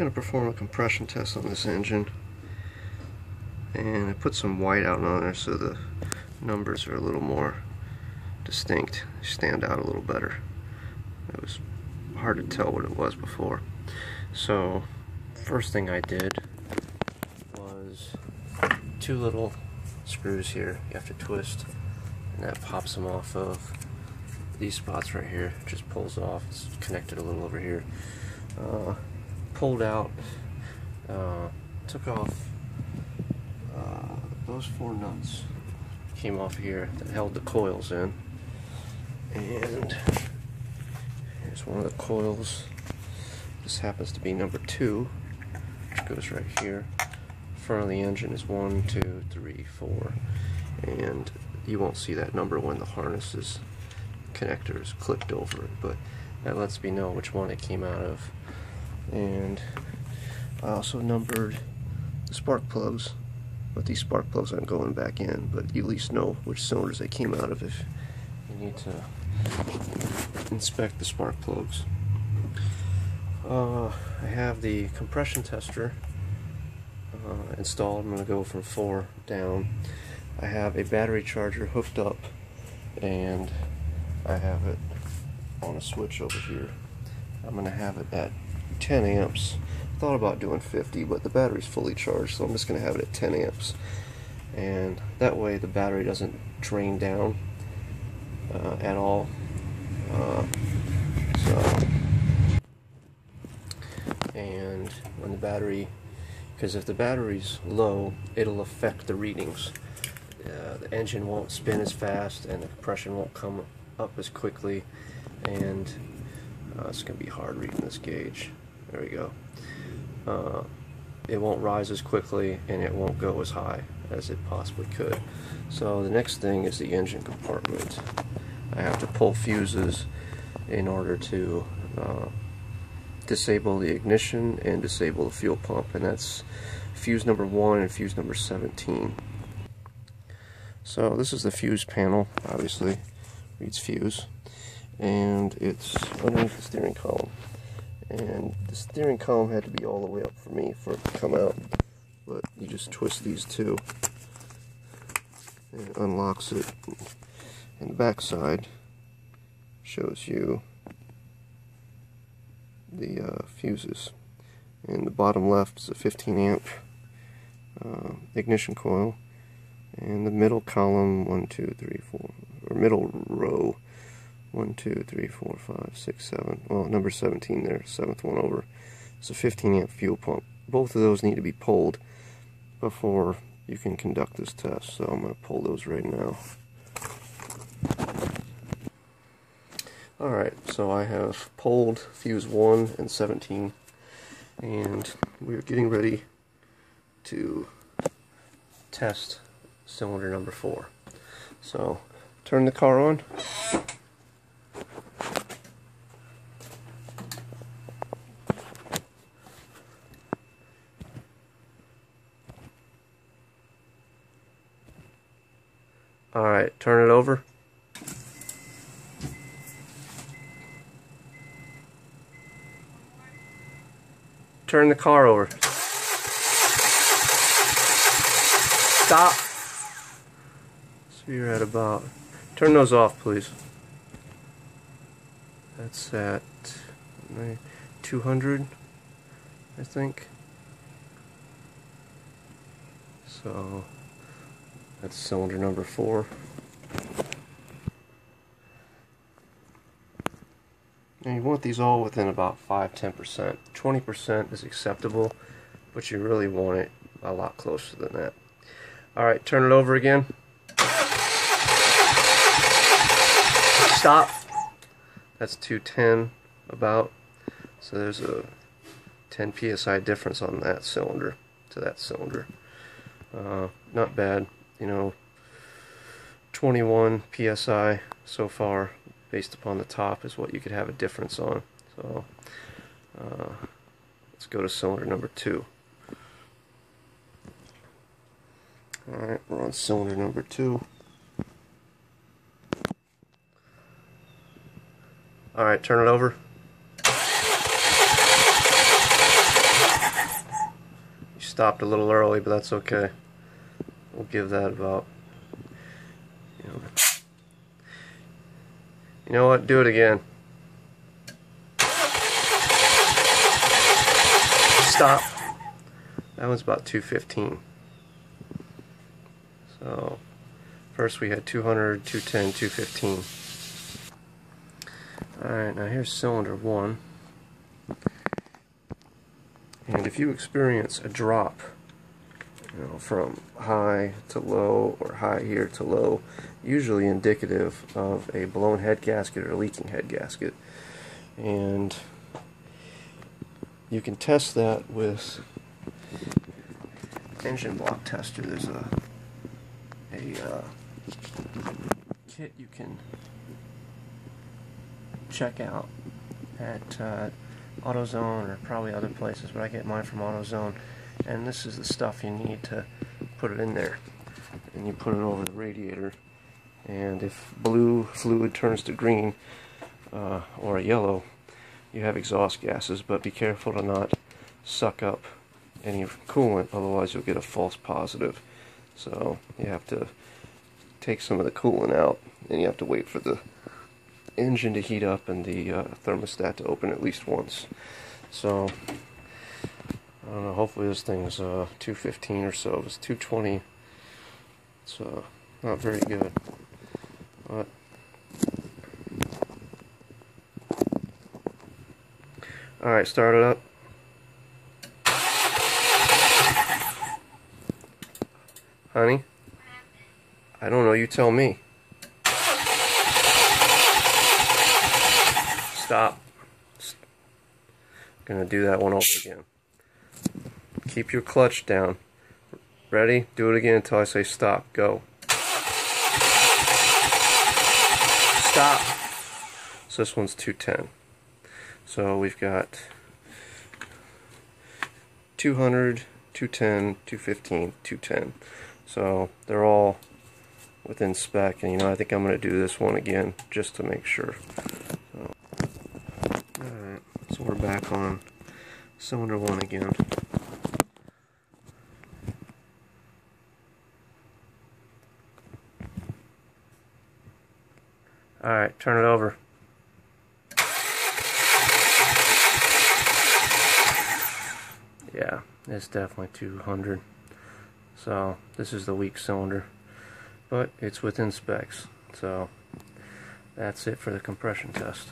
going to perform a compression test on this engine, and I put some white out on there so the numbers are a little more distinct, stand out a little better. It was hard to tell what it was before. So first thing I did was two little screws here you have to twist, and that pops them off of these spots right here. It just pulls off. It's connected a little over here. Pulled out, took off those four nuts, came off here that held the coils in, and here's one of the coils. This happens to be number 2, which goes right here. Front of the engine is 1, 2, 3, 4, and you won't see that number when the harness is connector is clicked over it, but that lets me know which one it came out of. And I also numbered the spark plugs, but these spark plugs aren't going back in, but you at least know which cylinders they came out of if you need to inspect the spark plugs. I have the compression tester installed. I'm going to go from 4 down. I have a battery charger hooked up, and I have it on a switch over here. I'm going to have it at 10 amps. Thought about doing 50, but the battery's fully charged, so I'm just going to have it at 10 amps. And that way the battery doesn't drain down at all. And when the battery, because if the battery's low, it'll affect the readings. The engine won't spin as fast, and the compression won't come up as quickly, and it's going to be hard reading this gauge. There we go. It won't rise as quickly, and it won't go as high as it possibly could. So the next thing is the engine compartment. I have to pull fuses in order to disable the ignition and disable the fuel pump, and that's fuse number 1 and fuse number 17. So this is the fuse panel, obviously reads fuse, and it's underneath the steering column. And the steering column had to be all the way up for me for it to come out, but you just twist these two and it unlocks it. And the back side shows you the fuses. And the bottom left is a 15 amp ignition coil, and the middle column, 1, 2, 3, 4, or middle row, 1, 2, 3, 4, 5, 6, 7, well, number 17 there, 7th one over. It's a 15 amp fuel pump. Both of those need to be pulled before you can conduct this test, so I'm going to pull those right now. Alright, so I have pulled fuse 1 and 17, and we're getting ready to test cylinder number 4. So, turn the car on. Alright, turn it over. Turn the car over. Stop. So you're at about, turn those off please. That's at 200, I think. So that's cylinder number 4. And you want these all within about 5–10%. 20% is acceptable, but you really want it a lot closer than that. Alright, turn it over again. Stop. That's 210 about. So there's a 10 psi difference on that cylinder to that cylinder. Not bad, you know. 21 psi so far, based upon the top, is what you could have a difference on. So let's go to cylinder number 2. Alright, we're on cylinder number 2. Alright, turn it over. stopped a little early, but that's okay. We'll give that about, you know what, do it again. Stop. That one's about 215. So first we had 200, 210, 215. Alright, now here's cylinder 1. And if you experience a drop, from high to low or high here to low, usually indicative of a blown head gasket or leaking head gasket. And you can test that with engine block tester. There's a kit you can check out at AutoZone or probably other places, but I get mine from AutoZone. And this is the stuff you need to put it in there. And you put it over the radiator, and if blue fluid turns to green or a yellow, you have exhaust gases, but be careful to not suck up any coolant, otherwise you'll get a false positive. So you have to take some of the coolant out, and you have to wait for the engine to heat up and the thermostat to open at least once. So I don't know, hopefully this thing's 215 or so. If it's 220, it's not very good. But alright, start it up. Honey? I don't know, you tell me. Stop. Gonna do that one over again. Keep your clutch down. Ready? Do it again until I say stop. Go. Stop. So this one's 210. So we've got 200, 210, 215, 210. So they're all within spec, and I think I'm going to do this one again just to make sure. So, alright, so we're back on cylinder 1 again. Alright, turn it over. Yeah, it's definitely 200. So this is the weak cylinder, but it's within specs. So that's it for the compression test.